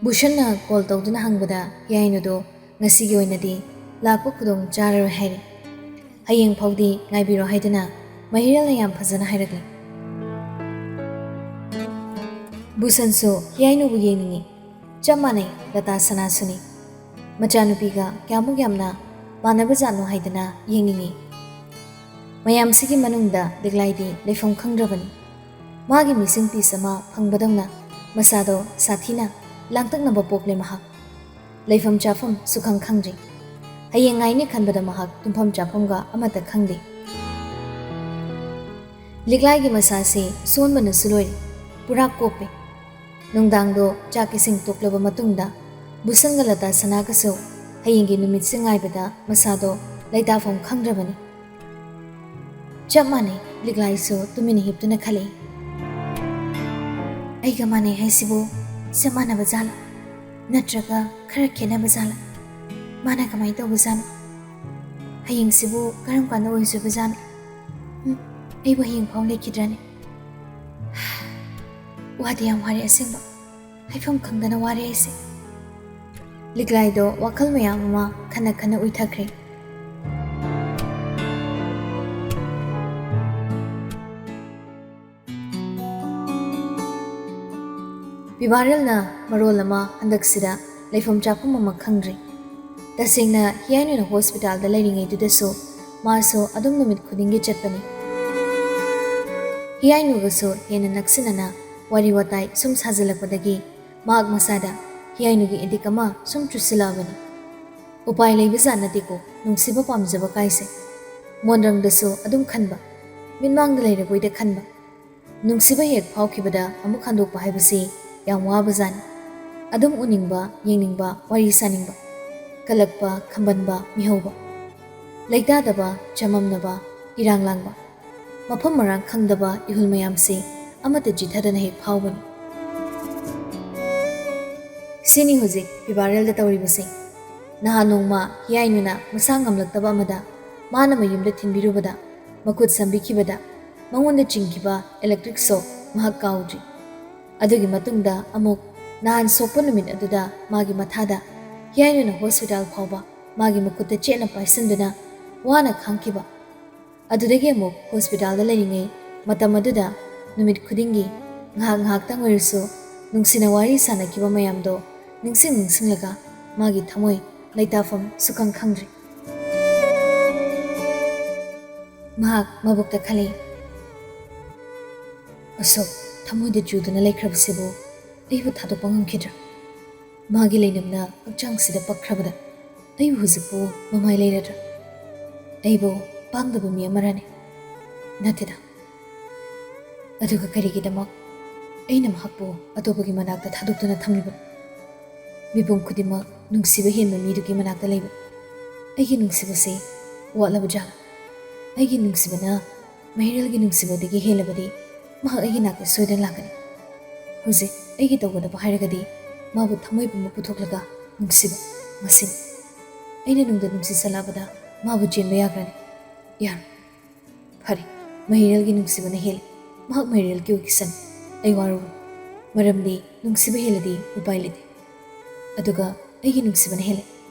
ꯕꯨꯁꯟꯅ call ꯇꯧꯗꯨꯅ ꯍꯪꯕꯗ ꯌꯥꯏꯅꯨꯗꯣ ꯉꯁꯤꯒꯤ ꯑꯣꯏꯅꯗꯤ ꯂꯥꯛꯄ ꯈꯨꯗꯣꯡ ꯆꯥꯔꯔꯣꯏ ꯍꯥꯏꯔꯤ꯫ ꯍꯌꯦꯡ ꯐꯥꯎꯗꯤ ꯉꯥꯏꯕꯤꯔꯣ ꯍꯥꯏꯗꯨꯅ ꯃꯍꯤꯔꯦꯜꯅ ꯌꯥꯝ ꯐꯖꯅ ꯍꯥꯏꯔꯛꯂꯤ꯫ ꯕꯨꯁꯟꯁꯨ ꯌꯥꯏꯅꯨꯕꯨ ꯌꯦꯡꯅꯤꯡꯉꯤ꯫ ꯆꯞ ꯃꯥꯟꯅꯩ ꯂꯇꯥ ꯁꯅꯥꯁꯨꯅꯤ꯫ ꯃꯆꯥꯅꯨꯄꯤꯒ ꯀꯌꯥꯃꯨꯛ ꯌꯥꯝꯅ ꯃꯥꯟꯅꯕꯖꯥꯠꯅꯣ ꯍꯥꯏꯗꯅ ꯌꯦꯡꯅꯤꯡꯉꯤ꯫ ꯃꯌꯥꯝꯁꯤꯒꯤ ꯃꯅꯨꯡꯗ ꯂꯤꯛꯂꯥꯏꯗꯤ ꯂꯩꯐꯝ ꯈꯪꯗ꯭ꯔꯕꯅꯤ꯫ ꯃꯥꯒꯤ ꯃꯤꯁꯤꯡ ꯄꯤꯁ ꯑꯃ ꯐꯪꯕꯗꯧꯅ ꯃꯁꯥꯗꯣ ꯁꯥꯊꯤꯅ ꯂꯥꯡꯇꯛꯅꯕ ꯄꯣꯛꯂꯦ ꯃꯍꯥꯛ꯫ ꯂꯩꯐꯝ ꯆꯥꯐꯝ ꯁꯨꯈꯪ ꯈꯪꯗ꯭ꯔꯤ꯫ ꯍꯌꯦꯡ ꯉꯥꯏꯅꯤ ꯈꯟꯕꯗ ꯃꯍꯥꯛ ꯇꯨꯝꯐꯝ ꯆꯥꯐꯝꯒ ꯑꯃꯠꯇ ꯈꯪꯗꯦ꯫ ꯂꯤꯛꯂꯥꯏꯒꯤ ꯃꯁꯥꯁꯤ ꯁꯣꯟꯕꯅꯁꯨ ꯂꯣꯏꯔꯦ꯫ ꯄꯨꯔꯥ ꯀꯣꯞꯄꯦ꯫ ꯅꯨꯡꯗꯥꯡꯗꯣ ꯆꯥꯛ ꯏꯁꯤꯡ ꯇꯣꯛꯂꯕ ꯃꯇꯨꯡꯗ ꯕꯨꯁꯟꯒ ꯂꯇꯥ ꯁꯅꯥꯒꯁꯨ ꯍꯌꯦꯡꯒꯤ ꯅꯨꯃꯤꯠꯁꯤ ꯉꯥꯏꯕꯗ ꯃꯁꯥꯗꯣ ꯂꯩꯇꯥꯐꯝ ꯈꯪꯗ꯭ꯔꯕꯅꯤ꯫ ꯆꯞ ꯃꯥꯟꯅꯩ ꯂꯤꯛꯂꯥꯏꯁꯨ ꯇꯨꯃꯤꯟꯅ ꯍꯤꯞꯇꯨꯅ ꯈꯜꯂꯤ꯫ ꯑꯩꯒ ꯃꯥꯟꯅꯩ ꯍꯥꯏꯁꯤꯕꯨ ꯆꯞ ꯃꯥꯟꯅꯕ ꯖꯥꯠꯂ ꯅꯠꯇ꯭ꯔꯒ ꯈꯔ ꯈꯦꯠꯅꯕ ꯖꯥꯠꯂ? ꯃꯥꯅ ꯀꯃꯥꯏꯅ ꯇꯧꯕꯖꯥꯠꯅꯣ? ꯍꯌꯦꯡꯁꯤꯕꯨ ꯀꯔꯝ ꯀꯥꯟꯗ ꯑꯣꯏꯖꯕꯖꯥꯠꯅꯣ? ꯑꯩꯕꯨ ꯍꯌꯦꯡ ꯐꯥꯎ ꯂꯩꯈꯤꯗ꯭ꯔꯅꯤ? ꯋꯥꯗꯤ ꯌꯥꯝ ꯋꯥꯔꯦ ꯑꯁꯦꯡꯕ꯫ ꯍꯥꯏꯐꯝ ꯈꯪꯗꯅ ꯋꯥꯔꯦ ꯑꯩꯁꯦ꯫ ꯂꯤꯛꯂꯥꯏꯗꯣ ꯋꯥꯈꯜ ꯃꯌꯥꯝ ꯑꯃ ꯈꯟꯅ ꯈꯟꯅ ꯎꯏꯊꯈ꯭ꯔꯦ꯫ ꯕꯤꯕꯥꯔꯦꯜꯅ ꯃꯔꯣꯜ ꯑꯃ ꯍꯟꯗꯛꯁꯤꯗ ꯂꯩꯐꯝ ꯆꯥꯐꯝ ꯑꯃ ꯈꯪꯗ꯭ꯔꯤ꯫ ꯇꯁꯦꯡꯅ ꯍꯤꯌꯥꯏꯅꯨꯅ ꯍꯣꯁꯄꯤꯇꯥꯜꯗ ꯂꯩꯔꯤꯉꯩꯗꯨꯗꯁꯨ ꯃꯥꯁꯨ ꯑꯗꯨꯝ ꯅꯨꯃꯤꯠ ꯈꯨꯗꯤꯡꯒꯤ ꯆꯠꯄꯅꯤ꯫ ꯍꯤꯌꯥꯏꯅꯨꯒꯁꯨ ꯍꯦꯟꯅ ꯅꯛꯁꯤꯟꯅꯅ ꯋꯥꯔꯤ ꯋꯥꯇꯥꯏ ꯁꯨꯝ ꯁꯥꯖꯤꯜꯂꯛꯄꯗꯒꯤ ꯃꯍꯥꯛ ꯃꯁꯥꯗ ꯍꯤꯌꯥꯏꯅꯨꯒꯤ ꯑꯦꯗꯤꯛ ꯑꯃ ꯁꯨꯝ ꯆꯨꯁꯤꯜꯂꯛꯑꯕꯅꯤ꯫ ꯎꯄꯥꯏ ꯂꯩꯕꯖꯥꯠ ꯅꯠꯇꯦꯀꯣ ꯅꯨꯡꯁꯤꯕ ꯄꯥꯝꯖꯕ ꯀꯥꯏꯁꯦ꯫ ꯃꯣꯟꯗ꯭ꯔꯪꯗꯁꯨ ꯑꯗꯨꯝ ꯈꯟꯕ, ꯃꯤꯠꯃꯥꯡꯗ ꯂꯩꯔꯕꯣꯏꯗ ꯈꯟꯕ꯫ ꯅꯨꯡꯁꯤꯕ ꯍꯦꯛ ꯐꯥꯎꯈꯤꯕꯗ ꯑꯃꯨꯛ ꯍꯟꯗꯣꯛꯄ ꯍꯥꯏꯕꯁꯤ ꯌꯥꯝ ꯋꯥꯕꯖꯥꯠꯅꯤ꯫ ꯑꯗꯨꯝ ꯎꯅꯤꯡꯕ, ꯌꯦꯡꯅꯤꯡꯕ, ꯋꯥꯔꯤ ꯁꯥꯅꯤꯡꯕ, ꯀꯜꯂꯛꯄ, ꯈꯝꯕꯟꯕ, ꯃꯤꯍꯧꯕ, ꯂꯩꯇꯥꯗꯕ, ꯆꯃꯝꯅꯕ, ꯏꯔꯥꯡ ꯂꯥꯡꯕ, ꯃꯐꯝ ꯃꯔꯥꯡ ꯈꯪꯗꯕ ꯏꯍꯨꯜ ꯃꯌꯥꯝꯁꯤ ꯑꯃꯠꯇ ꯆꯤꯊꯗꯅ ꯍꯦꯛ ꯐꯥꯎꯕꯅꯤ꯫ ꯁꯤꯅꯤ ꯍꯧꯖꯤꯛ ꯕꯤꯕꯥꯔꯦꯜꯗ ꯇꯧꯔꯤꯕꯁꯤ꯫ ꯅꯍꯥꯟ ꯅꯣꯡꯃ ꯍꯤꯌꯥꯏꯅꯨꯅ ꯃꯁꯥ ꯉꯝꯂꯛꯇꯕ ꯑꯃꯗ ꯃꯥꯅ ꯃꯌꯨꯝꯗ ꯊꯤꯟꯕꯤꯔꯨꯕꯗ ꯃꯈꯨꯠ ꯁꯝꯕꯤꯈꯤꯕꯗ ꯃꯉꯣꯟꯗ ꯆꯤꯡꯈꯤꯕ ꯏꯂꯦꯛꯇ꯭ꯔꯤꯛ ꯁꯣꯛ ꯃꯍꯥꯛ ꯀꯥꯎꯗ꯭ꯔꯤ꯫ ꯑꯗꯨꯒꯤ ꯃꯇꯨꯡꯗ ꯑꯃꯨꯛ ꯅꯍꯥꯟ ꯁꯣꯛꯄ ꯅꯨꯃꯤꯠ ꯑꯗꯨꯗ ꯃꯥꯒꯤ ꯃꯊꯥꯗ ꯍꯤꯌꯥꯏꯅꯨꯅ ꯍꯣꯁꯄꯤꯇꯥꯜ ꯐꯥꯎꯕ ꯃꯥꯒꯤ ꯃꯈꯨꯠꯇ ꯆꯦꯠꯅ ꯄꯥꯏꯁꯤꯟꯗꯨꯅ ꯋꯥꯅ ꯈꯥꯡꯈꯤꯕ꯫ ꯑꯗꯨꯗꯒꯤ ꯑꯃꯨꯛ ꯍꯣꯁꯄꯤꯇꯥꯜꯗ ꯂꯩꯔꯤꯉꯩ ꯃꯇꯝ ꯑꯗꯨꯗ ꯅꯨꯃꯤꯠ ꯈꯨꯗꯤꯡꯒꯤ ꯉꯥꯏꯍꯥꯛ ꯉꯥꯏꯍꯥꯛꯇꯪ ꯑꯣꯏꯔꯁꯨ ꯅꯨꯡꯁꯤꯅ ꯋꯥꯔꯤ ꯁꯥꯅꯈꯤꯕ ꯃꯌꯥꯝꯗꯣ ꯅꯤꯡꯁꯤꯡꯂꯒ ꯃꯥꯒꯤ ꯊꯃꯣꯏ ꯂꯩꯇꯥꯐꯝ ꯁꯨꯈꯪ ꯈꯪꯗ꯭ꯔꯤ꯫ ꯃꯍꯥꯛ ꯃꯕꯨꯛꯇ ꯈꯜꯂꯤ, ꯑꯁꯨꯛ ꯊꯃꯣꯏꯗ ꯆꯨꯗꯨꯅ ꯂꯩꯈ꯭ꯔꯕꯁꯤꯕꯨ ꯑꯩꯕꯨ ꯊꯥꯗꯣꯛꯄ ꯉꯝꯈꯤꯗ꯭ꯔꯥ? ꯃꯥꯒꯤ ꯂꯩꯅꯝꯅ ꯍꯛꯆꯥꯡꯁꯤꯗ ꯄꯛꯈ꯭ꯔꯕꯗ ꯑꯩꯕꯨ ꯍꯧꯖꯤꯛꯄꯨ ꯃꯃꯥꯏ ꯂꯩꯔꯗ꯭ꯔꯥ? ꯑꯩꯕꯨ ꯄꯥꯡꯗꯕ ꯃꯤ ꯑꯃꯔꯅꯦ? ꯅꯠꯇꯦꯗ꯫ ꯑꯗꯨꯒ ꯀꯔꯤꯒꯤꯗꯃꯛ ꯑꯩꯅ ꯃꯍꯥꯛꯄꯨ ꯑꯇꯣꯞꯄꯒꯤ ꯃꯅꯥꯛꯇ ꯊꯥꯗꯣꯛꯇꯨꯅ ꯊꯝꯂꯤꯕꯅꯣ? ꯃꯤꯄꯨꯝ ꯈꯨꯗꯤꯡꯃꯛ ꯅꯨꯡꯁꯤꯕ ꯍꯦꯟꯕ ꯃꯤꯗꯨꯒꯤ ꯃꯅꯥꯛꯇ ꯂꯩꯕ ꯑꯩꯒꯤ ꯅꯨꯡꯁꯤꯕꯁꯤ ꯋꯥꯠꯂꯕꯖꯥꯠꯂꯥ? ꯑꯩꯒꯤ ꯅꯨꯡꯁꯤꯕꯅ ꯃꯍꯤꯔꯦꯜꯒꯤ ꯅꯨꯡꯁꯤꯕꯗꯒꯤ ꯍꯦꯜꯂꯕꯗꯤ ꯃꯍꯥꯛ ꯑꯩꯒꯤ ꯅꯥꯛꯇ ꯁꯣꯏꯗꯅ ꯂꯥꯛꯀꯅꯤ꯫ ꯍꯧꯖꯤꯛ ꯑꯩꯒꯤ ꯇꯧꯒꯗꯕ ꯍꯥꯏꯔꯒꯗꯤ ꯃꯥꯕꯨ ꯊꯃꯣꯏ ꯄꯨꯝꯕ ꯄꯨꯊꯣꯛꯂꯒ ꯅꯨꯡꯁꯤꯕ, ꯃꯁꯤꯅꯤ꯫ ꯑꯩꯅ ꯅꯨꯡꯗ ꯅꯨꯡꯁꯤꯁꯜꯂꯛꯑꯕꯗ ꯃꯥꯕꯨ ꯆꯦꯟꯕ ꯌꯥꯒ꯭ꯔꯅꯤ? ꯌꯥꯔꯣꯏ꯫ ꯐꯔꯦ, ꯃꯍꯤꯔꯦꯜꯒꯤ ꯅꯨꯡꯁꯤꯕꯅ ꯍꯦꯜꯂꯤ꯫ ꯃꯍꯥꯛ ꯃꯍꯤꯔꯦꯜꯒꯤ ꯑꯣꯏꯈꯤꯁꯅꯨ꯫ ꯑꯩ ꯋꯥꯔꯧꯔꯣꯏ꯫ ꯃꯔꯝꯗꯤ ꯅꯨꯡꯁꯤꯕ ꯍꯦꯜꯂꯗꯤ ꯎꯄꯥꯏ ꯂꯩꯇꯦ꯫ ꯑꯗꯨꯒ ꯑꯩꯒꯤ ꯅꯨꯡꯁꯤꯕꯅ ꯍꯦꯜꯂꯦ꯫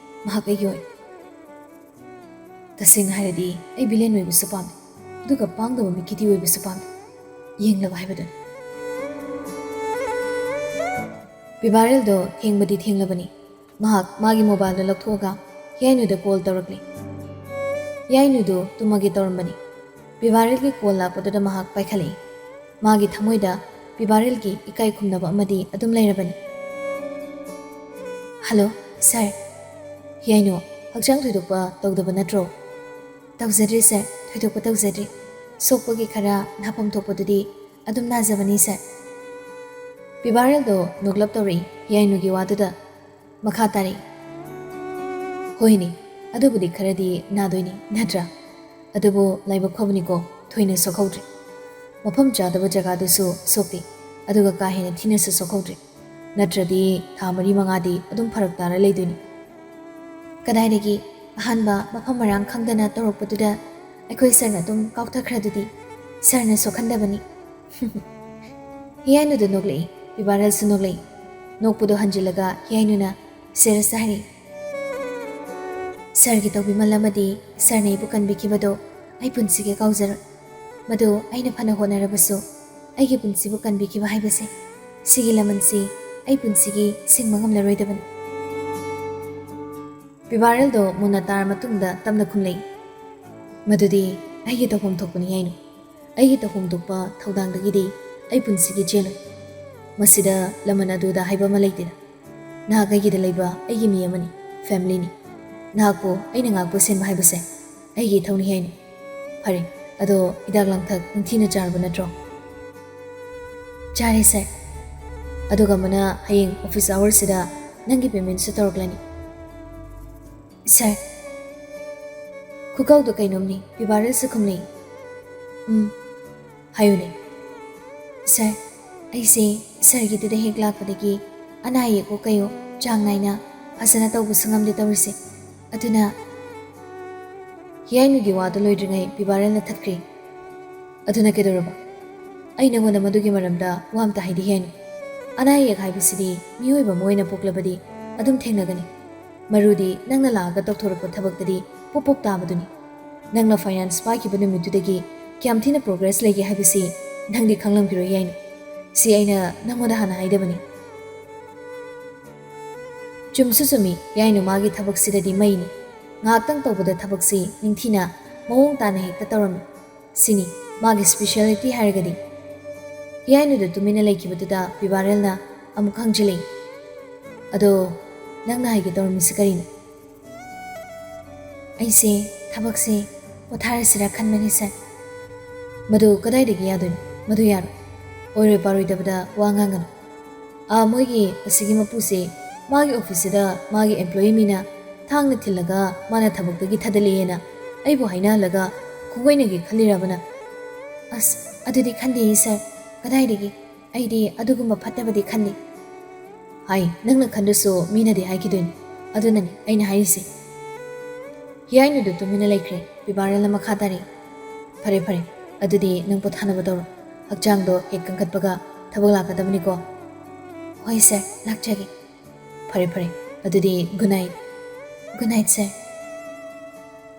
ꯃꯍꯥꯛ ꯑꯩꯒꯤ ꯑꯣꯏ꯫ ꯇꯁꯦꯡꯅ ꯍꯥꯏꯔꯗꯤ ꯑꯩ ꯚꯤꯂꯦꯟ ꯑꯣꯏꯕꯁꯨ ꯄꯥꯝꯗꯦ, ꯑꯗꯨꯒ ꯄꯥꯡꯗꯕ ꯃꯤꯀꯤꯗꯤ ꯑꯣꯏꯕꯁꯨ ꯄꯥꯝꯗꯦ꯫ ꯌꯦꯡꯂꯕ ꯍꯥꯏꯕꯗꯨꯅꯤ꯫ ꯕꯤꯕꯥꯔꯦꯜꯗꯣ ꯊꯦꯡꯕꯗꯤ ꯊꯦꯡꯂꯕꯅꯤ꯫ ꯃꯍꯥꯛ ꯃꯥꯒꯤ ꯃꯣꯕꯥꯏꯜꯗ ꯂꯧꯊꯣꯛꯑꯒ ꯍꯤꯌꯥꯏꯅꯨꯗ ꯀꯣꯜ ꯇꯧꯔꯛꯂꯤ꯫ ꯍꯤꯌꯥꯏꯅꯨꯗꯨ ꯇꯨꯝꯃꯒꯦ ꯇꯧꯔꯝꯕꯅꯤ꯫ ꯕꯤꯕꯥꯔꯦꯜꯒꯤ ꯀꯣꯜ ꯂꯥꯛꯄꯗꯨꯗ ꯃꯍꯥꯛ ꯄꯥꯏꯈꯠꯂꯛꯏ꯫ ꯃꯥꯒꯤ ꯊꯃꯣꯏꯗ ꯕꯤꯕꯥꯔꯦꯜꯒꯤ ꯏꯀꯥꯏ ꯈꯨꯝꯅꯕ ꯑꯃꯗꯤ ꯑꯗꯨꯝ ꯂꯩꯔꯕꯅꯤ꯫ ꯍꯜꯂꯣ ꯁꯥꯔ꯫ ꯍꯤꯌꯥꯏꯅꯨ, ꯍꯛꯆꯥꯡ ꯊꯣꯏꯗꯣꯛꯄ ꯇꯧꯗꯕ ꯅꯠꯇ꯭ꯔꯣ? ꯇꯧꯖꯗ꯭ꯔꯤ ꯁꯥꯔ, ꯊꯣꯏꯗꯣꯛꯄ ꯇꯧꯖꯗ꯭ꯔꯤ꯫ ꯁꯣꯛꯄꯒꯤ ꯈꯔ ꯅꯥꯐꯝ ꯊꯣꯛꯄꯗꯨꯗꯤ ꯑꯗꯨꯝ ꯅꯥꯖꯕꯅꯤ ꯁꯥꯔ꯫ ꯕꯤꯕꯥꯔꯦꯜꯗꯣ ꯅꯣꯛꯂꯞ ꯇꯧꯔꯛꯏ ꯍꯤꯌꯥꯏꯅꯨꯒꯤ ꯋꯥꯗꯨꯗ꯫ ꯃꯈꯥ ꯇꯥꯔꯛꯏ, ꯍꯣꯏꯅꯦ, ꯑꯗꯨꯕꯨꯗꯤ ꯈꯔꯗꯤ ꯅꯥꯗꯣꯏꯅꯤ ꯅꯠꯇ꯭ꯔꯥ? ꯑꯗꯨꯕꯨ ꯂꯥꯏꯕꯛ ꯐꯕꯅꯤꯀꯣ, ꯊꯣꯏꯅ ꯁꯣꯛꯍꯧꯗ꯭ꯔꯤ꯫ ꯃꯐꯝ ꯆꯥꯗꯕ ꯖꯒꯥꯗꯨꯁꯨ ꯁꯣꯛꯇꯦ, ꯑꯗꯨꯒ ꯀꯥ ꯍꯦꯟꯅ ꯊꯤꯅꯁꯨ ꯁꯣꯛꯍꯧꯗ꯭ꯔꯤ꯫ ꯅꯠꯇ꯭ꯔꯗꯤ ꯊꯥ 4-5ꯗꯤ ꯑꯗꯨꯝ ꯐꯔꯛ ꯇꯥꯔ ꯂꯩꯗꯣꯏꯅꯤ꯫ ꯀꯗꯥꯏꯗꯒꯤ ꯑꯍꯥꯟꯕ ꯃꯐꯝ ꯃꯔꯥꯡ ꯈꯪꯗꯅ ꯇꯧꯔꯛꯄꯗꯨꯗ ꯑꯩꯈꯣꯏ ꯁꯥꯔꯅ ꯑꯗꯨꯝ ꯀꯥꯎꯊꯈ꯭ꯔꯗꯨꯗꯤ꯫ ꯁꯥꯔꯅ ꯁꯣꯛꯍꯟꯗꯕꯅꯤ꯫ ꯍꯤꯌꯥꯏꯅꯨꯗ ꯅꯣꯛꯂꯛꯏ꯫ ꯕꯤꯕꯥꯔꯦꯜꯁꯨ ꯅꯣꯛꯂꯛꯏ꯫ नोकपुदो हंजिलगा याइनुना सेरस हारी सरगी तौबी मल्लमदी सरने इबु कनबिखिबदो आई पुंसिगे काउजर मदो आइना फना होनरबसु आइगे पुंसिबु कनबिखिबा हाइबसे सिगी लमनसी आई पुंसिगी सिंगमंगम लरोइदबन पिबारल दो मुना तार मतुंगदा तमना खुमलै मदुदी आइगे तौफम थोकपनि याइनु आइगे तौफम थोकपा थौदांगदगिदी आई पुंसिगी जेलो मसिदा लमन अदुदा हाइबा मा लैतेदा नागाइगिदा लैबा आइगे मी अमनी फैमिलीनी नागपो आइना ngaगपो सेनबा हाइबसे आइगे थौनि हाइनु फरे अदो इदाग लांथक निंथिना चारबो नत्रो चारे सर अदुगा मना हयेंग ऑफिस आवर्स सिदा नंगी पेमेंट से तौरक्लानी सर खुकाउ दो कैनोमनी पिबारल से खुमलै हायुने सर ऐसे सरगी दुदा हेक लाकदगी अनाये को कयो चांग नाइना फसना तौबु संगमदे तौरिसे अदुना याइनुगी वादो लोइद्रिङै पिबारलना थत्क्रे अदुना केदोरबा आई नंगोना मदुगी मरमदा वामता हाइदि याइनु अनाये हाइबसिदी मियोइबा मोइना पोक्लबदी अदुम थेंगनगनी मरुदी नंगना लागा तौथोरप थबक्तदी पोपोक ताबदुनी नंगना फाइनान्स पाइखिबा नुमितुदगी क्याम थिना प्रोग्रेस लेगे हाइबसि नंगदी खंगलमगिरो याइनु सी आइना नंगोदा हाना हाइदबनी चुमसु चुमी याइनु मागी थबक्सिददी many ngaktang tawbada thabaksi ningthina mawong tana hekta tawrami sini magi speciality hargadi yainu da tumina laikibatuda pibarelna amuk hangjilei ado nangna haige tawrami sikarini aise thabakse pothara sira khanmani sa madu kadai degi yadun madu yar ore paroi dabada wangangan a moigi asigi mapuse magi office da magi employee mina थांगना थिलगा माना थबक्तगी थदलेना आइबो हाइनालगा खुगैनगी खलिराबना अस अदुदि खन्दी sir कदाइदगी आइदि अदुगुम फत्तबदि खन्दी हाय नंगना खंदसो मीनादि हाइकिदुन अदुननि आइना हाइसे याइनु दु तुमिना लाइख्रे पिबारला मखादारि फरे फरे अदुदि नंग पोथाना बदौ हकचांग दो हेक कंखतबगा थबक लाकदबनिको होय सर लाकचगे फरे फरे अदुदि good night Good night, sir.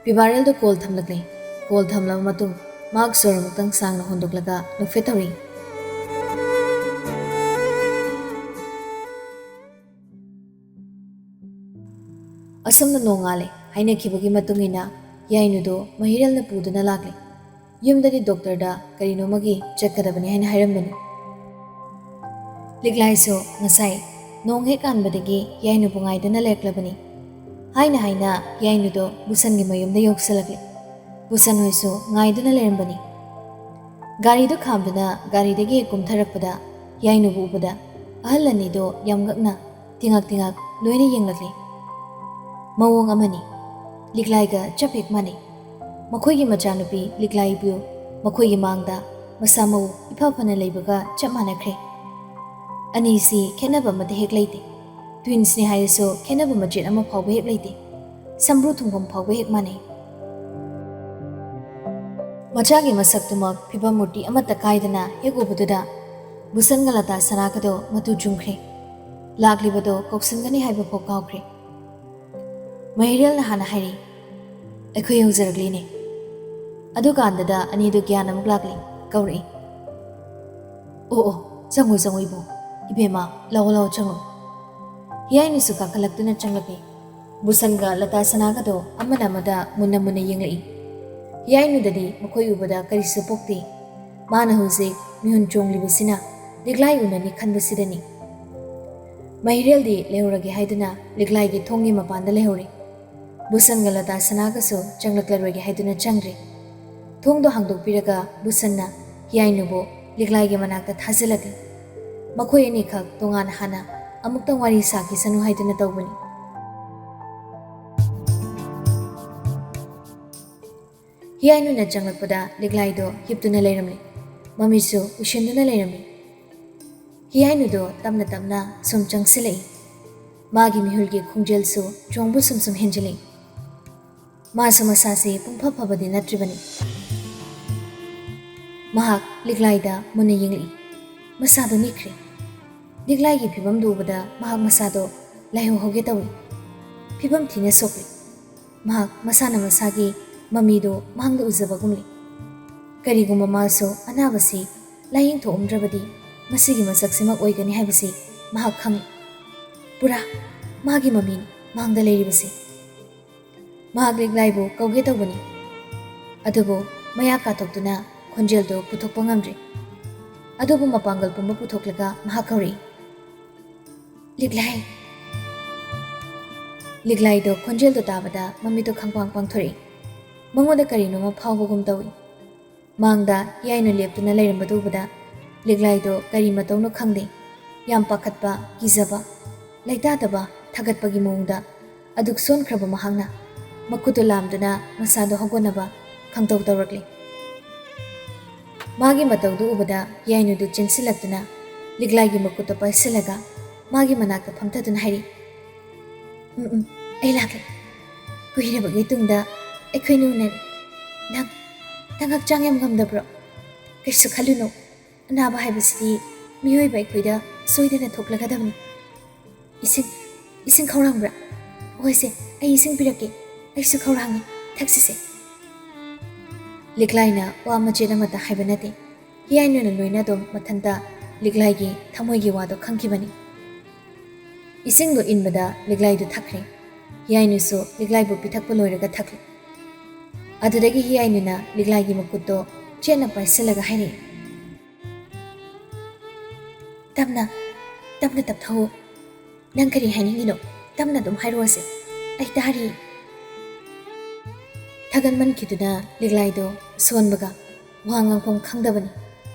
Pibarel do call thamlaklei. Call thamla matung mag soramutang sang na hondoklaga nufetari. Asam na nongale haina khibagi matungina yainu do mahirel na puduna lakle. Yumdani doctor da karino magi check kadabani haina hairambani. Liglai so ngasai nong he kanbadagi yainu bungai dana leklabani. हाइना हाइना याइनुदो बुसन गी मयुमदा योक्सलगले Busan होइसो गाइदुना लेरंबनी गारीदो खामदुना गारीदगी कुमथरकपदा याइनुबु उबदा अहल अनिदो यमगकना तिंगक तिंगक लोइना येंगलगले मवोंग अमनी लिगलाइगा चपेक माने मखोइगी मचानुपी लिगलाइबु मखोइगी मांगदा मसामौ इफाफना लेबगा चपमानख्रे अनीसी खेनबा मते हेक लेते Twins ni haiso kenaba majit ama phawbe hek leite sambru thungom phawbe hek mane machagi masak tumak phiba murti ama takaidana hek ubududa busan galata sanakado matu jungkhre laglibado koksangani haiba phokawkhre mahirel na hana hairi ekhoi yongzaragli ne adu kandada ani du gyan amuk lakli kauri o jangoi bo ibema law chango याइनु सुका खलक्तुना चंगलके बुसनगा लता सनागदो अमना मदा मुन्ना मुन्ना येंगलई याइनु ददी मखोय उबदा करिसु पोक्ति माना हुजे मिहुन चोंगलिबसिना लिगलाई उननि खनबसिदनी महिरेलदी लेहरगे हाइदुना लिगलाइगे थोंगी मपानदा लेहरे बुसनगा लता सनागसो चंगलक्लरगे हाइदुना चंग्रे थोंगदो हांगदोकपिरगा बुसनना याइनुबो लिगलाइगे मनाकता थाजिलगे मखोय अनि खक तोंगान हाना अमुक्तंग वारी साकी सनु हाइदुना तौबनी याइनु न चंगलपदा लिगलाइदो हिप्तुना लेरमले ममिसु उशेंदुना लेरमले याइनु दो तमना तमना सुम चंगसिलै मागी मिहुलगे खुंजेलसु चोंबु सुम हेंजले मासु मसासे पुंफा फबदि नत्रिबनी महाक लिगलाइदा मुने यिंगली मसादो निख्रे ꯂꯤꯛꯂꯥꯏꯒꯤ ꯐꯤꯕꯝꯗꯨ ꯎꯕꯗ ꯃꯍꯥꯛ ꯃꯁꯥꯗꯣ ꯂꯥꯏꯍꯧ ꯍꯧꯒꯦ ꯇꯧꯏ꯫ ꯐꯤꯕꯝ ꯊꯤꯅ ꯁꯣꯛꯂꯤ꯫ ꯃꯍꯥꯛ ꯃꯁꯥꯅ ꯃꯁꯥꯒꯤ ꯃꯃꯤꯗꯣ ꯃꯥꯡꯗ ꯎꯖꯕꯒꯨꯝꯂꯤ꯫ ꯀꯔꯤꯒꯨꯝꯕ ꯃꯥꯁꯨ ꯑꯅꯥꯕꯁꯤ ꯂꯥꯌꯦꯡꯊꯣꯛꯑꯝꯗ꯭ꯔꯕꯗꯤ ꯃꯁꯤꯒꯤ ꯃꯁꯛꯁꯤꯃꯛ ꯑꯣꯏꯒꯅꯤ ꯍꯥꯏꯕꯁꯤ ꯃꯍꯥꯛ ꯈꯪꯏ꯫ ꯄꯨꯔꯥ ꯃꯥꯒꯤ ꯃꯃꯤꯅꯤ ꯃꯥꯡꯗ ꯂꯩꯔꯤꯕꯁꯤ꯫ ꯃꯍꯥꯛ ꯂꯤꯛꯂꯥꯏꯕꯨ ꯀꯧꯒꯦ ꯇꯧꯕꯅꯤ, ꯑꯗꯨꯕꯨ ꯃꯌꯥ ꯀꯥꯊꯣꯛꯇꯨꯅ ꯈꯣꯟꯖꯦꯜꯗꯨ ꯄꯨꯊꯣꯛꯄ ꯉꯝꯗ꯭ꯔꯤ꯫ ꯑꯗꯨꯕꯨ ꯃꯄꯥꯡꯒꯜ ꯄꯨꯝꯕ ꯄꯨꯊꯣꯛꯂꯒ ꯃꯍꯥꯛ ꯀꯧꯔꯛꯏ, ꯂꯤꯛꯂꯥꯏ꯫ ꯂꯤꯛꯂꯥꯏꯗꯣ ꯈꯣꯟꯖꯦꯜꯗꯣ ꯇꯥꯕꯗ ꯃꯃꯤꯠꯇꯣ ꯈꯪꯄꯥꯡ ꯄꯥꯡꯊꯣꯔꯛꯏ꯫ ꯃꯉꯣꯟꯗ ꯀꯔꯤꯅꯣꯃ ꯐꯥꯎꯕꯒꯨꯝ ꯇꯧꯏ꯫ ꯃꯥꯡꯗ ꯍꯤꯌꯥꯏꯅ ꯂꯦꯞꯇꯨꯅ ꯂꯩꯔꯝꯕꯗꯨ ꯎꯕꯗ ꯂꯤꯛꯂꯥꯏꯗꯣ ꯀꯔꯤ ꯃꯇꯧꯅꯣ ꯈꯪꯗꯦ, ꯌꯥꯝ ꯄꯥꯈꯠꯄ, ꯀꯤꯖꯕ, ꯂꯩꯇꯥꯗꯕ, ꯊꯥꯒꯠꯄꯒꯤ ꯃꯑꯣꯡꯗ ꯑꯗꯨꯛ ꯁꯣꯟꯈ꯭ꯔꯕ ꯃꯍꯥꯛꯅ ꯃꯈꯨꯠꯇꯨ ꯂꯥꯝꯗꯨꯅ ꯃꯁꯥꯗꯣ ꯍꯧꯒꯠꯅꯕ ꯈꯪꯇꯧ ꯇꯧꯔꯛꯂꯤ꯫ ꯃꯥꯒꯤ ꯃꯇꯧꯗꯨ ꯎꯕꯗ ꯍꯤꯌꯥꯏꯅꯨꯗꯨ ꯆꯦꯟꯁꯤꯜꯂꯛꯇꯨꯅ ꯂꯤꯛꯂꯥꯏꯒꯤ ꯃꯈꯨꯠꯇꯣ ꯄꯥꯏꯁꯤꯜꯂꯒ ꯃꯥꯒꯤ ꯃꯅꯥꯛꯇ ꯐꯝꯊꯗꯨꯅ ꯍꯥꯏꯔꯤ, ꯑꯩ ꯂꯥꯛꯂꯦ꯫ ꯀꯨꯏꯔꯕꯒꯤ ꯇꯨꯡꯗ ꯑꯩꯈꯣꯏꯅ ꯎꯅꯔꯦ꯫ ꯅꯪ ꯍꯛꯆꯥꯡ ꯌꯥꯝ ꯉꯝꯗꯕ꯭ꯔꯣ? ꯀꯩꯁꯨ ꯈꯜꯂꯨꯅꯨ, ꯑꯅꯥꯕ ꯍꯥꯏꯕꯁꯤꯗꯤ ꯃꯤꯑꯣꯏꯕ ꯑꯩꯈꯣꯏꯗ ꯁꯣꯏꯗꯅ ꯊꯣꯛꯂꯒꯗꯕꯅꯤ꯫ ꯏꯁꯤꯡ ꯈꯧꯔꯥꯡꯕ꯭ꯔꯥ? ꯍꯣꯏꯁꯦ, ꯑꯩ ꯏꯁꯤꯡ ꯄꯤꯔꯛꯀꯦ, ꯑꯩꯁꯨ ꯈꯧꯔꯥꯡꯉꯤ, ꯊꯛꯁꯤꯁꯦ꯫ ꯂꯤꯛꯂꯥꯏꯅ ꯋꯥ ꯃꯆꯦꯠ ꯑꯃꯠꯇ ꯍꯥꯏꯕ ꯅꯠꯇꯦ꯫ ꯍꯤꯌꯥꯏꯅꯨꯅ ꯂꯣꯏꯅ ꯑꯗꯨꯝ ꯃꯊꯟꯇ ꯂꯤꯛꯂꯥꯏꯒꯤ ꯊꯃꯣꯏꯒꯤ ꯋꯥꯗꯣ ꯈꯪꯈꯤꯕꯅꯤ꯫ ꯏꯁꯤꯡꯗꯣ ꯏꯟꯕꯗ ꯂꯤꯛꯂꯥꯏꯗꯨ ꯊꯛꯈ꯭ꯔꯦ꯫ ꯍꯤꯌꯥꯏꯅꯨꯁꯨ ꯂꯤꯛꯂꯥꯏꯕꯨ ꯄꯤꯊꯛꯄ ꯂꯣꯏꯔꯒ ꯊꯛꯂꯤ꯫ ꯑꯗꯨꯗꯒꯤ ꯍꯤꯌꯥꯏꯅꯨꯅ ꯂꯤꯛꯂꯥꯏꯒꯤ ꯃꯈꯨꯠꯇꯣ ꯆꯦꯠꯅ ꯄꯥꯏꯁꯤꯜꯂꯒ ꯍꯥꯏꯔꯛꯏ, ꯇꯞꯅ ꯇꯞꯊꯧ꯫ ꯅꯪ ꯀꯔꯤ ꯍꯥꯏꯅꯤꯡꯉꯤꯅꯣ? ꯇꯞꯅ ꯑꯗꯨꯝ ꯍꯥꯏꯔꯛꯑꯣꯁꯦ, ꯑꯩ ꯇꯥꯔꯤ꯫ ꯊꯥꯒꯟꯃꯟꯈꯤꯗꯨꯅ ꯂꯤꯛꯂꯥꯏꯗꯣ ꯁꯣꯟꯕꯒ ꯋꯥ ꯉꯥꯡꯐꯝ ꯈꯪꯗꯕꯅꯤ꯫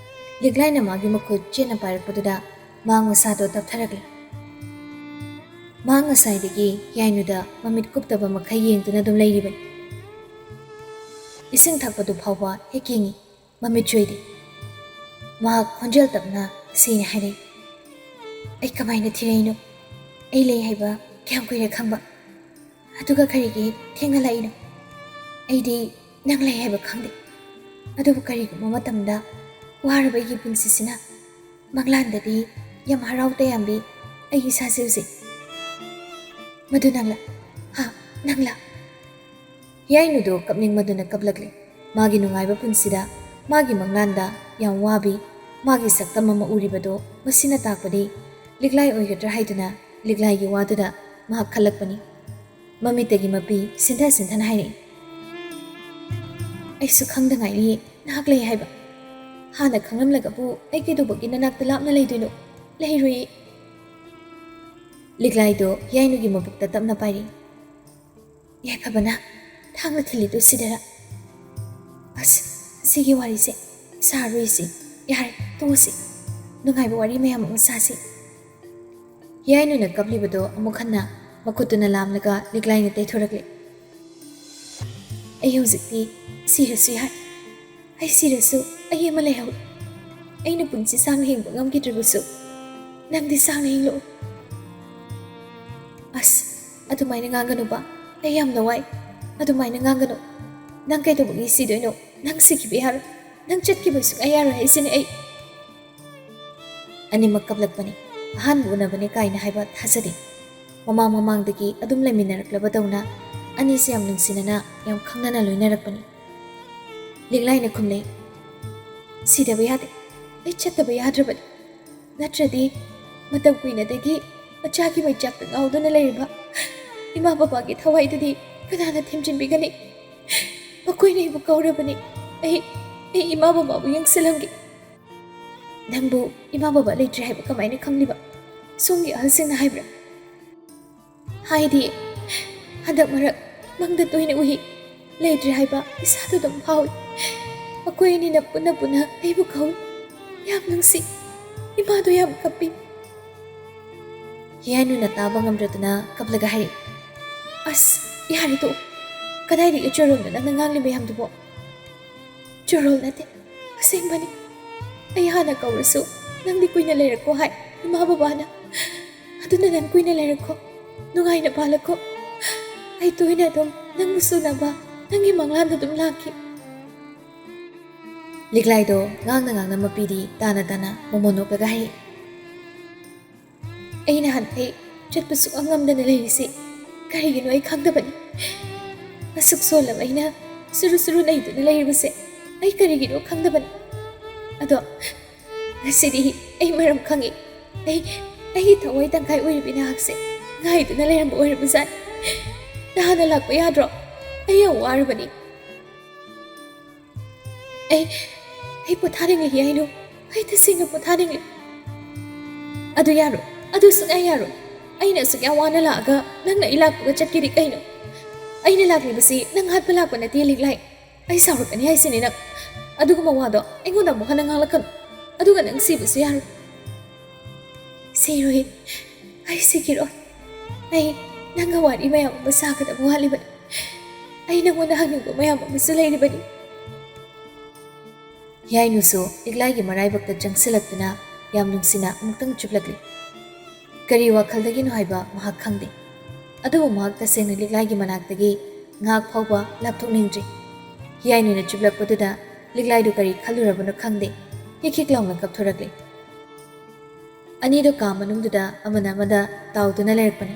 ꯂꯤꯛꯂꯥꯏꯅ ꯃꯥꯒꯤ ꯃꯈꯨꯠ ꯆꯦꯠꯅ ꯄꯥꯏꯔꯛꯄꯗꯨꯗ ꯃꯍꯥꯛ ꯃꯁꯥꯗꯣ ꯇꯞꯊꯔꯛꯂꯤ꯫ ꯃꯍꯥꯛ ꯉꯁꯥꯏꯗꯒꯤ ꯍꯤꯌꯥꯏꯅꯨꯗ ꯃꯃꯤꯠ ꯀꯨꯞꯇꯕ ꯃꯈꯩ ꯌꯦꯡꯗꯨꯅ ꯑꯗꯨꯝ ꯂꯩꯔꯤꯕꯅꯤ꯫ ꯏꯁꯤꯡ ꯊꯛꯄꯗꯨ ꯐꯥꯎꯕ ꯍꯦꯛ ꯌꯦꯡꯉꯤ, ꯃꯃꯤꯠ ꯆꯣꯏꯗꯦ꯫ ꯃꯍꯥꯛ ꯈꯣꯟꯖꯦꯜ ꯇꯞꯅ ꯁꯦꯡꯅ ꯍꯥꯏꯔꯛꯏ, ꯑꯩ ꯀꯃꯥꯏꯅ ꯊꯤꯔꯛꯏꯅꯣ? ꯑꯩ ꯂꯩ ꯍꯥꯏꯕ ꯀꯌꯥꯝ ꯀꯨꯏꯔꯦ ꯈꯪꯕ? ꯑꯗꯨꯒ ꯀꯔꯤꯒꯤ ꯊꯦꯡꯅ ꯂꯥꯛꯏꯅꯣ? ꯑꯩꯗꯤ ꯅꯪ ꯂꯩ ꯍꯥꯏꯕ ꯈꯪꯗꯦ꯫ ꯑꯗꯨꯕꯨ ꯀꯔꯤꯒꯨꯝꯕ ꯃꯇꯝꯗ ꯋꯥꯔꯕ ꯑꯩꯒꯤ ꯄꯨꯟꯁꯤꯁꯤꯅ ꯃꯪꯂꯥꯟꯗꯗꯤ ꯌꯥꯝ ꯍꯔꯥꯎ ꯇꯌꯥꯝꯕꯤ ꯑꯩ ꯏꯁꯥꯁꯦ ꯎꯖꯩ꯫ ꯃꯗꯨ ꯅꯪꯂꯥ? ꯅꯪꯂꯥ? ꯍꯤꯌꯥꯏꯅꯨꯗꯣ ꯀꯞꯅꯤꯡꯃꯗꯨꯅ ꯀꯞꯂꯛꯂꯤ꯫ ꯃꯥꯒꯤ ꯅꯨꯡꯉꯥꯏꯕ ꯄꯨꯟꯁꯤꯗ, ꯃꯥꯒꯤ ꯃꯪꯂꯥꯟꯗ ꯌꯥꯝ ꯋꯥꯕꯤ ꯃꯥꯒꯤ ꯁꯛꯇꯝ ꯑꯃ ꯎꯔꯤꯕꯗꯣ ꯃꯁꯤꯅ ꯇꯥꯛꯄꯗꯤ ꯂꯤꯛꯂꯥꯏ ꯑꯣꯏꯒꯗ꯭ꯔꯥ ꯍꯥꯏꯗꯨꯅ ꯂꯤꯛꯂꯥꯏꯒꯤ ꯋꯥꯗꯨꯗ ꯃꯍꯥꯛ ꯈꯜꯂꯛꯄꯅꯤ꯫ ꯃꯃꯤꯠꯇꯒꯤ ꯃꯄꯤ ꯁꯤꯟꯊ ꯍꯥꯏꯔꯛꯏ, ꯑꯩꯁꯨ ꯈꯪꯗ ꯉꯥꯏꯔꯤꯌꯦ ꯅꯍꯥꯛ ꯂꯩ ꯍꯥꯏꯕ꯫ ꯍꯥꯟꯅ ꯈꯪꯂꯝꯂꯒꯕꯨ ꯑꯩ ꯀꯩꯗꯧꯕꯒꯤ ꯅꯅꯥꯛꯇ ꯂꯥꯞꯅ ꯂꯩꯗꯣꯏꯅꯣ? ꯂꯩꯔꯣꯏꯌꯦ꯫ ꯂꯤꯛꯂꯥꯏꯗꯣ ꯍꯤꯌꯥꯏꯅꯨꯒꯤ ꯃꯕꯨꯛꯇ ꯇꯞꯅ ꯄꯥꯏꯔꯤ꯫ ꯌꯥꯏꯐꯕꯅ ꯊꯥꯡꯅ ꯊꯤꯜꯂꯤꯗꯣ ꯁꯤꯗꯔꯥ? ꯑꯁ, ꯁꯤꯒꯤ ꯋꯥꯔꯤꯁꯦ ꯁꯥꯔꯣꯏꯁꯤ, ꯌꯥꯔꯦ ꯇꯣꯛꯑꯁꯤ, ꯅꯨꯡꯉꯥꯏꯕ ꯋꯥꯔꯤ ꯃꯌꯥꯝ ꯑꯃ ꯁꯥꯁꯤ꯫ ꯍꯤꯌꯥꯏꯅꯨꯅ ꯀꯞꯂꯤꯕꯗꯣ ꯑꯃꯨꯛ ꯍꯟꯅ ꯃꯈꯨꯠꯇꯨꯅ ꯂꯥꯝꯂꯒ ꯂꯤꯛꯂꯥꯏꯅ ꯇꯩꯊꯣꯔꯛꯂꯤ꯫ ꯑꯩ ꯍꯧꯖꯤꯛꯇꯤ ꯁꯤꯔꯁꯨ ꯌꯥꯏ꯫ ꯑꯩ ꯁꯤꯔꯁꯨ ꯑꯩ ꯑꯃ ꯂꯩꯍꯧꯏ꯫ ꯑꯩꯅ ꯄꯨꯟꯁꯤ ꯁꯥꯡꯅ ꯍꯤꯡꯕ ꯉꯝꯈꯤꯗ꯭ꯔꯕꯁꯨ ꯅꯪꯗꯤ ꯁꯥꯡꯅ ꯍꯤꯡꯂꯛꯎ꯫ ꯑꯁ, ꯑꯗꯨꯃꯥꯏꯅ ꯉꯥꯡꯒꯅꯨꯕ, ꯑꯩ ꯌꯥꯝꯅ ꯋꯥꯏ꯫ ꯑꯗꯨꯃꯥꯏꯅ ꯉꯥꯡꯒꯅꯨ꯫ ꯅꯪ ꯀꯩꯗꯧꯕꯒꯤ ꯁꯤꯗꯣꯏꯅꯣ? ꯅꯪ ꯁꯤꯈꯤꯕ ꯌꯥꯔꯣꯏ꯫ ꯅꯪ ꯆꯠꯈꯤꯕ ꯁꯨꯡꯌꯥ ꯌꯥꯔꯣꯏ ꯍꯥꯏꯁꯤꯅꯦ ꯑꯩ꯫ ꯑꯅꯤꯃꯛ ꯀꯞꯂꯛꯄꯅꯤ꯫ ꯑꯍꯥꯟꯕ ꯎꯅꯕꯅꯦ ꯀꯥꯏꯅ ꯍꯥꯏꯕ ꯊꯥꯖꯗꯦ꯫ ꯃꯃꯥꯡꯗꯒꯤ ꯑꯗꯨꯝ ꯂꯩꯃꯤꯟꯅꯔꯛꯂꯕꯗꯧꯅ ꯑꯅꯤꯁꯦ ꯌꯥꯝ ꯅꯨꯡꯁꯤꯅꯅ, ꯌꯥꯝ ꯈꯪꯅꯅ ꯂꯣꯏꯅꯔꯛꯄꯅꯤ꯫ ꯂꯤꯛꯂꯥꯏꯅ ꯈꯨꯝꯂꯩ, ꯁꯤꯗꯕ ꯌꯥꯗꯦ, ꯑꯩ ꯆꯠꯇꯕ ꯌꯥꯗ꯭ꯔꯕꯅꯤ꯫ ꯅꯠꯇ꯭ꯔꯗꯤ ꯃꯇꯝ ꯀꯨꯏꯅꯗꯒꯤ ꯃꯆꯥꯒꯤ ꯃꯩꯆꯥꯛꯇ ꯉꯥꯎꯗꯨꯅ ꯂꯩꯔꯤꯕ ꯏꯃꯥ ꯕꯕꯥꯒꯤ ꯊꯋꯥꯏꯗꯨꯗꯤ ꯀꯅꯥꯅ ꯊꯦꯝꯖꯤꯟꯕꯤꯒꯅꯤ? ꯃꯈꯣꯏꯅ ꯑꯩꯕꯨ ꯀꯧꯔꯕꯅꯤ꯫ ꯑꯩ ꯏꯃꯥ ꯕꯕꯥꯕꯨ ꯌꯦꯡꯁꯤꯜꯂꯝꯒꯦ꯫ ꯅꯪꯕꯨ ꯏꯃꯥ ꯕꯕꯥ ꯂꯩꯇ꯭ꯔꯦ ꯍꯥꯏꯕ ꯀꯃꯥꯏꯅ ꯈꯪꯂꯤꯕ? ꯁꯣꯝꯒꯤ ꯑꯍꯜꯁꯤꯡꯅ ꯍꯥꯏꯕ꯭ꯔꯥ? ꯍꯥꯏꯗꯤ ꯍꯟꯗꯛ ꯃꯔꯛ ꯃꯪꯗ ꯇꯣꯏꯅ ꯎꯏ꯫ ꯂꯩꯇ꯭ꯔꯦ ꯍꯥꯏꯕ ꯏꯁꯥꯗ ꯑꯗꯨꯝ ꯐꯥꯎꯏ꯫ ꯃꯈꯣꯏ ꯑꯅꯤꯅ ꯄꯨꯟꯅ ꯑꯩꯕꯨ ꯀꯧꯏ꯫ ꯌꯥꯝ ꯅꯨꯡꯁꯤ꯫ ꯏꯃꯥꯗꯣ ꯌꯥꯝ ꯀꯞꯄꯤ꯫ ꯍꯤꯌꯥꯏꯅꯨꯅ ꯇꯥꯕ ꯉꯝꯗ꯭ꯔꯗꯨꯅ ꯀꯞꯂꯒ ꯍꯥꯏꯔꯛꯏ, ꯑꯁ, ꯌꯥꯔꯦ ꯇꯣꯛꯎ꯫ ꯀꯗꯥꯏꯗꯒꯤ ꯆꯣꯔꯣꯜꯅꯣ ꯅꯪꯅ ꯉꯥꯡꯂꯤ ꯃꯌꯥꯝꯗꯨꯕꯣ? ꯆꯣꯔꯣꯜ ꯅꯠꯇꯦ, ꯑꯁꯦꯡꯕꯅꯤ꯫ ꯑꯩ ꯍꯥꯟꯅ ꯀꯧꯔꯁꯨ ꯅꯪꯗꯤ ꯀꯨꯏꯅ ꯂꯩꯔꯛꯈꯣ ꯍꯥꯏ ꯏꯃꯥ ꯕꯕꯥꯅ꯫ ꯑꯗꯨꯅ ꯅꯪ ꯀꯨꯏꯅ ꯂꯩꯔꯛꯈꯣ, ꯅꯨꯡꯉꯥꯏꯅ ꯄꯥꯜꯂꯛꯈꯣ꯫ ꯑꯩ ꯇꯣꯏꯅ ꯑꯗꯨꯝ ꯅꯪꯕꯨ ꯁꯨꯅꯕ ꯅꯪꯒꯤ ꯃꯪꯂꯥꯟꯗ ꯑꯗꯨꯝ ꯂꯥꯛꯈꯤ꯫ ꯂꯤꯛꯂꯥꯏꯗꯣ ꯉꯥꯡꯅ ꯃꯄꯤꯗꯤ ꯇꯥꯅ ꯃꯣꯃꯣꯟ ꯅꯣꯛꯂꯒ ꯍꯥꯏꯔꯛꯏ, ꯑꯩ ꯅꯍꯥꯟꯈꯩ ꯆꯠꯄ ꯁꯨꯛꯉꯝ ꯉꯝꯗꯅ ꯂꯩꯔꯤꯁꯤ ꯀꯔꯤꯒꯤꯅꯣ ꯑꯩ ꯈꯪꯗꯕꯅꯤ ꯑꯁꯨꯛ ꯁꯣꯜꯂꯕ ꯑꯩꯅ ꯁꯨꯔꯨ ꯁꯨꯔꯨ ꯅꯩꯗꯨꯅ ꯂꯩꯔꯤꯕꯁꯦ ꯑꯩ ꯀꯔꯤꯒꯤꯅꯣ ꯈꯪꯗꯕꯅꯤ ꯑꯗꯣ ꯉꯁꯤꯗꯤ ꯑꯩ ꯃꯔꯝ ꯈꯪꯉꯤ ꯑꯩꯒꯤ ꯊꯋꯥꯏ ꯇꯪꯈꯥꯏ ꯑꯣꯏꯔꯤꯕ ꯅꯍꯥꯛꯁꯦ ꯉꯥꯏꯗꯨꯅ ꯂꯩꯔꯝꯕ ꯑꯣꯏꯔꯕꯖꯥꯠꯅꯤ ꯅꯍꯥꯟꯅ ꯂꯥꯛꯄ ꯌꯥꯗ꯭ꯔꯣ ꯑꯩ ꯌꯥꯝ ꯋꯥꯔꯕꯅꯤ ꯑꯩ ꯄꯣꯊꯥꯅꯤꯡꯂꯤ ꯌꯥꯏꯅꯨ ꯑꯩ ꯇꯁꯦꯡꯅ ꯄꯣꯊꯥꯅꯤꯡꯂꯤ ꯑꯗꯨ ꯌꯥꯔꯣꯏ ꯑꯗꯨ ꯁꯨꯡꯌꯥ ꯌꯥꯔꯣꯏ ꯑꯩꯅ ꯑꯁꯨꯛ ꯌꯥꯝ ꯋꯥꯅ ꯂꯥꯛꯑꯒ ꯅꯪꯅ ꯑꯩ ꯂꯥꯛꯄꯒ ꯆꯠꯈꯤꯗꯤ ꯀꯩꯅꯣ ꯑꯩꯅ ꯂꯥꯛꯂꯤꯕꯁꯤ ꯅꯪ ꯍꯥꯠꯄ ꯂꯥꯛꯄ ꯅꯠꯇꯦ ꯂꯤꯛꯂꯥꯏ ꯑꯩ ꯁꯥꯎꯔꯛꯀꯅꯤ ꯍꯥꯏꯁꯤꯅꯤ ꯅꯪ ꯑꯗꯨꯒꯨꯝꯕ ꯋꯥꯗꯣ ꯑꯩꯉꯣꯟꯗ ꯑꯃꯨꯛ ꯍꯟꯅ ꯉꯥꯡꯂꯛꯀꯅꯨ ꯑꯗꯨꯒ ꯅꯪ ꯁꯤꯕꯁꯨ ꯌꯥꯔꯣꯏ ꯁꯤꯔꯣꯏ ꯑꯩ ꯁꯤꯈꯤꯔꯣꯏ ꯑꯩ ꯅꯪꯒ ꯋꯥꯔꯤ ꯃꯌꯥꯝ ꯑꯃ ꯁꯥꯒꯗꯕ ꯋꯥꯠꯂꯤꯕꯅꯤ ꯑꯩ ꯅꯪꯉꯣꯟꯗ ꯍꯪꯅꯤꯡꯕ ꯃꯌꯥꯝ ꯑꯃꯁꯨ ꯂꯩꯔꯤꯕꯅꯤ ꯌꯥꯏꯅꯨꯁꯨ ꯂꯤꯛꯂꯥꯏꯒꯤ ꯃꯔꯥꯏꯕꯛꯇ ꯆꯪꯁꯤꯜꯂꯛꯇꯨꯅ ꯌꯥꯝ ꯅꯨꯡꯁꯤꯅ ꯑꯃꯨꯛꯇꯪ ꯆꯨꯞꯂꯛꯂꯤ ꯀꯔꯤ ꯋꯥꯈꯜꯗꯒꯤꯅꯣ ꯍꯥꯏꯕ ꯃꯍꯥꯛ ꯈꯪꯗꯦ ꯑꯗꯨꯕꯨ ꯃꯍꯥꯛ ꯇꯁꯦꯡꯅ ꯂꯤꯛꯂꯥꯏꯒꯤ ꯃꯅꯥꯛꯇꯒꯤ ꯉꯥꯏꯍꯥꯛ ꯐꯥꯎꯕ ꯂꯥꯞꯊꯣꯛꯅꯤꯡꯗ꯭ꯔꯤ ꯌꯥꯏꯅꯨꯅ ꯆꯨꯞꯂꯛꯄꯗꯨꯗ ꯂꯤꯛꯂꯥꯏꯗꯨ ꯀꯔꯤ ꯈꯜꯂꯨꯔꯕꯅꯣ ꯈꯪꯗꯦ ꯍꯤꯛ ꯍꯤꯛ ꯂꯥꯎꯅ ꯀꯞꯊꯣꯔꯛꯂꯤ ꯑꯅꯤꯗꯣ ꯀꯥ ꯃꯅꯨꯡꯗꯨꯗ ꯑꯃꯅ ꯑꯃꯗ ꯇꯥꯎꯗꯨꯅ ꯂꯩꯔꯛꯄꯅꯤ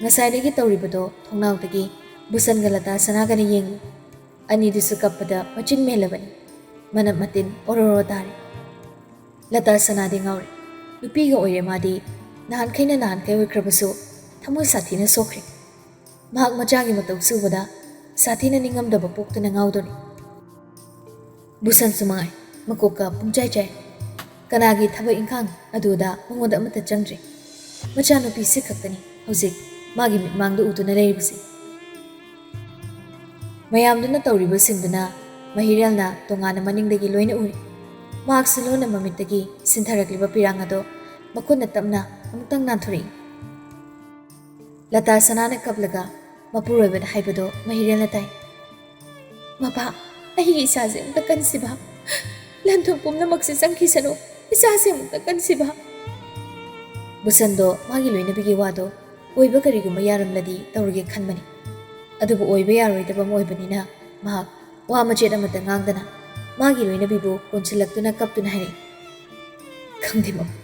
ꯉꯁꯥꯏꯗꯒꯤ ꯇꯧꯔꯤꯕꯗꯣ ꯊꯣꯡꯅꯥꯎꯗꯒꯤ ꯕꯨꯁꯟꯒ ꯂꯇꯥ ꯁꯅꯥꯒꯅ ꯌꯦꯡꯂꯤ ꯑꯅꯤꯗꯨꯁꯨ ꯀꯞꯄꯗ ꯃꯆꯤꯟ ꯃꯦꯜꯂꯕꯅꯤ ꯃꯅꯞ ꯃꯇꯤꯟ ꯑꯣꯔꯣꯔꯣ ꯇꯥꯔꯤ ꯂꯇꯥ ꯁꯅꯥꯗꯤ ꯉꯥꯎꯔꯤ ꯅꯨꯄꯤꯒ ꯑꯣꯏꯔꯦ ꯃꯥꯗꯤ ꯅꯍꯥꯟꯈꯩ ꯑꯣꯏꯈ꯭ꯔꯕꯁꯨ ꯊꯃꯣꯏ ꯁꯥꯊꯤꯅ ꯁꯣꯛꯈ꯭ꯔꯦ ꯃꯍꯥꯛ ꯃꯆꯥꯒꯤ ꯃꯇꯧ ꯁꯨꯕꯗ ꯁꯥꯊꯤꯅ ꯅꯤꯡꯉꯝꯗꯕ ꯄꯣꯛꯇꯨꯅ ꯉꯥꯎꯗꯣꯔꯤ ꯕꯨꯁꯟꯁꯨ ꯃꯉꯥꯏ ꯃꯀꯣꯛꯀ ꯄꯨꯡꯆꯥꯏ ꯆꯥꯏ ꯀꯅꯥꯒꯤ ꯊꯕꯛ ꯏꯪꯈꯥꯡ ꯑꯗꯨꯗ ꯃꯉꯣꯟꯗ ꯑꯃꯠꯇ ꯆꯪꯗ꯭ꯔꯤ ꯃꯆꯥꯅꯨꯄꯤꯁꯤ ꯈꯛꯇꯅꯤ ꯍꯧꯖꯤꯛ ꯃꯥꯒꯤ ꯃꯤꯠꯃꯥꯡꯗ ꯎꯗꯨꯅ ꯂꯩꯔꯤꯕꯁꯤ ꯃꯌꯥꯝꯗꯨꯅ ꯇꯧꯔꯤꯕꯁꯤꯡꯗꯨꯅ ꯃꯍꯤꯔꯦꯜꯅ ꯇꯣꯉꯥꯟꯅ ꯃꯅꯤꯡꯗꯒꯤ ꯂꯣꯏꯅ ꯎꯔꯤ ꯃꯍꯥꯛꯁꯨ ꯂꯣꯟꯅ ꯃꯃꯤꯠꯇꯒꯤ ꯁꯤꯟꯊꯔꯛꯂꯤꯕ ꯄꯤꯔꯥꯡ ꯑꯗꯣ ꯃꯈꯨꯠꯅ ꯇꯞꯅ ꯑꯃꯨꯛꯇꯪ ꯅꯥꯟꯊꯣꯔꯛꯏ ꯂꯇꯥ ꯁꯅꯥꯅ ꯀꯞꯂꯒ ꯃꯄꯨꯔꯣꯏꯕꯗ ꯍꯥꯏꯕꯗꯣ ꯃꯍꯤꯔꯦꯜꯅ ꯇꯥꯏ ꯃꯄꯥ ꯑꯩꯒꯤ ꯏꯆꯥꯁꯦ ꯑꯃꯨꯛꯇ ꯀꯟꯁꯤꯕ ꯂꯟꯊꯨꯝ ꯄꯨꯝꯅꯃꯛꯁꯦ ꯆꯪꯈꯤꯁꯅꯨ ꯏꯆꯥꯁꯦ ꯑꯃꯨꯛꯇ ꯀꯟꯁꯤꯕ ꯕꯨꯁꯟꯗꯣ ꯃꯥꯒꯤ ꯂꯣꯏꯅꯕꯤꯒꯤ ꯋꯥꯗꯣ ꯑꯣꯏꯕ ꯀꯔꯤꯒꯨꯝꯕ ꯌꯥꯔꯝꯂꯗꯤ ꯇꯧꯔꯒꯦ ꯈꯟꯕꯅꯤ ꯑꯗꯨꯕꯨ ꯑꯣꯏꯕ ꯌꯥꯔꯣꯏꯗꯕ ꯑꯃ ꯑꯣꯏꯕꯅꯤꯅ ꯃꯍꯥꯛ ꯋꯥ ꯃꯆꯦꯠ ꯑꯃꯠꯇ ꯉꯥꯡꯗꯅ ꯃꯥꯒꯤ ꯂꯣꯏꯅꯕꯤꯕꯨ ꯀꯣꯟꯁꯤꯜꯂꯛꯇꯨꯅ ꯀꯞꯇꯨꯅ ꯍꯥꯏꯔꯛꯏ ꯈꯪꯗꯦ ꯃꯃꯥ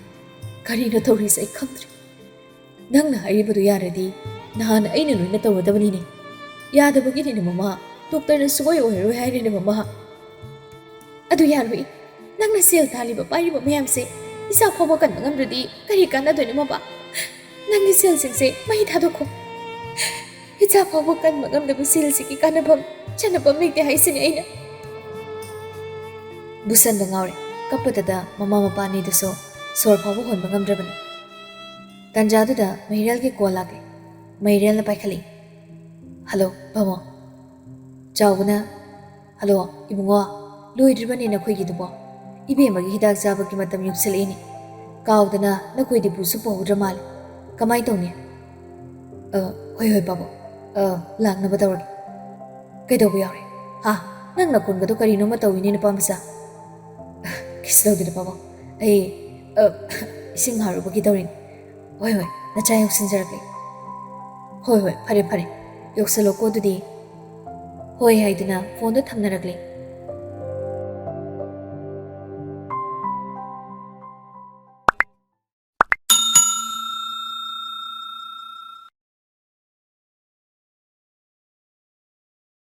ꯀꯔꯤꯅꯣ ꯇꯧꯔꯤꯁꯦ ꯑꯩ ꯈꯪꯗ꯭ꯔꯦ ꯅꯪꯅ ꯍꯥꯏꯔꯤꯕꯗꯨ ꯌꯥꯔꯗꯤ ꯅꯍꯥꯟ ꯑꯩꯅ ꯂꯣꯏꯅ ꯇꯧꯔꯗꯕꯅꯤꯅꯦ ꯌꯥꯗꯕꯒꯤꯅꯤꯅꯦ ꯃꯃꯥ ꯗꯣꯛꯇꯔꯅ ꯁꯨꯡꯑꯣꯏ ꯑꯣꯏꯔꯔꯣꯏ ꯍꯥꯏꯔꯤꯅꯦ ꯃꯃꯥ ꯑꯗꯨ ꯌꯥꯔꯣꯏ ꯅꯪꯅ ꯁꯦꯜ ꯇꯥꯜꯂꯤꯕ ꯄꯥꯏꯔꯤꯕ ꯃꯌꯥꯝꯁꯦ ꯏꯆꯥ ꯐꯥꯎꯕ ꯀꯟꯕ ꯉꯝꯗ꯭ꯔꯗꯤ ꯀꯔꯤ ꯀꯥꯟꯅꯗꯣꯏꯅꯣ ꯃꯄꯥ ꯅꯪꯒꯤ ꯁꯦꯜꯁꯤꯡꯁꯦ ꯃꯩ ꯊꯥꯗꯣꯛꯈꯣ ꯏꯆꯥ ꯐꯥꯎꯕ ꯀꯟꯕ ꯉꯝꯗꯕ ꯁꯦꯜꯁꯤꯒꯤ ꯀꯥꯟꯅꯐꯝ ꯆꯟꯅꯐꯝ ꯂꯩꯇꯦ ꯍꯥꯏꯁꯤꯅꯦ ꯑꯩꯅ ꯕꯨꯁꯟꯗ ꯉꯥꯎꯔꯦ ꯀꯞꯄꯗꯗ ꯃꯃꯥ ꯃꯄꯥ ꯑꯅꯤꯗꯨꯁꯨ ꯁꯣꯔ ꯐꯥꯎꯕ ꯍꯣꯟꯕ ꯉꯝꯗ꯭ꯔꯕꯅꯤ ꯇꯟꯖꯥꯗꯨꯗ ꯃꯍꯤꯔꯦꯜꯒꯤ ꯀꯣꯜ ꯂꯥꯛꯂꯦ ꯃꯍꯤꯔꯦꯜꯅ ꯄꯥꯏꯈꯠꯂꯤ ꯍꯜꯂꯣ ꯚꯃꯣ ꯆꯥꯎꯕꯅ ꯍꯜꯂꯣ ꯏꯕꯨꯡꯉꯣ ꯂꯣꯏꯗ꯭ꯔꯤꯕꯅꯤ ꯅꯈꯣꯏꯒꯤꯗꯨꯕꯣ ꯏꯕꯦꯝꯃꯒꯤ ꯍꯤꯗꯥꯛ ꯆꯥꯕꯒꯤ ꯃꯇꯝ ꯌꯧꯁꯤꯜꯂꯛꯏꯅꯤ ꯀꯥꯎꯗꯅ ꯅꯈꯣꯏꯗꯤ ꯄꯨꯁꯨ ꯄꯨꯍꯧꯗ꯭ꯔ ꯃꯥꯜꯂꯦ ꯀꯃꯥꯏ ꯇꯧꯅꯤ ꯍꯣꯏ ꯍꯣꯏ ꯄꯥꯕꯣ ꯂꯥꯛꯅꯕ ꯇꯧꯔꯒꯦ ꯀꯩꯗꯧꯕ ꯌꯥꯎꯔꯦ ꯍꯥ ꯅꯪ ꯅꯈꯣꯟꯒꯗꯣ ꯀꯔꯤꯅꯣꯃ ꯇꯧꯏꯅꯦ ꯅꯨꯄꯥ ꯃꯆꯥ ꯀꯤꯁ ꯇꯧꯗꯦꯗ ꯄꯥꯕꯣ ꯑꯩ ꯏꯁꯤꯡ ꯍꯥꯔꯨꯕꯒꯤ ꯇꯧꯔꯤꯅꯤ ꯍꯣꯏ ꯍꯣꯏ ꯅꯆꯥ ꯌꯧꯁꯤꯟꯖꯔꯛꯂꯦ ꯍꯣꯏ ꯍꯣꯏ ꯐꯔꯦ ꯐꯔꯦ ꯌꯧꯁꯜꯂꯣꯀꯣ ꯑꯗꯨꯗꯤ ꯍꯣꯏ ꯍꯥꯏꯗꯨꯅ ꯐꯣꯟꯗꯣ ꯊꯝꯅꯔꯛꯂꯦ